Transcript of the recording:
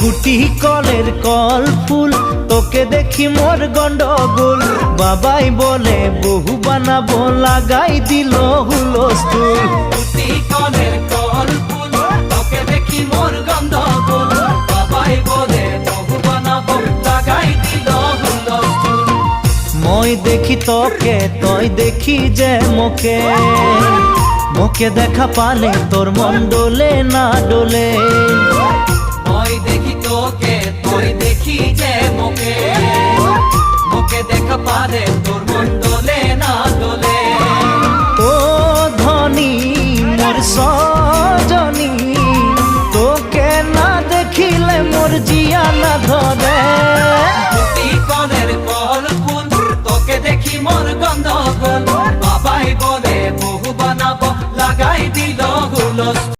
গুটি কলের কল ফুল, তোকে দেখি মোর গন্ডগোল। বাবাই বলে বহু বানাবো, লাগাই দিল হুলস্থুল। গুটি কলের কল ফুল, তোকে দেখি মোর গন্ডগোল। বাবাই বলে বহু বানাবো, লাগাই দিল হুলস্থুল। মই দেখি তোকে, তই দেখি যে মোকে, মোকে দেখা পালে তোর মন ডোলে না ডোলে। মই দেখি তোকে, তুই দেখি যে মোকে, মোকে দেখা পারে তোর মন দোলে না দোলে। ও ধনী মোর সজনী, তোকে না দেখিলে মোর জিয়া না ধরে। গুটি কলের কল ফুল, তোকে দেখি মোর গন্ডগোল। বাবাই বলে বহু বানাবো, লাগাই দিল হুলস্থুল।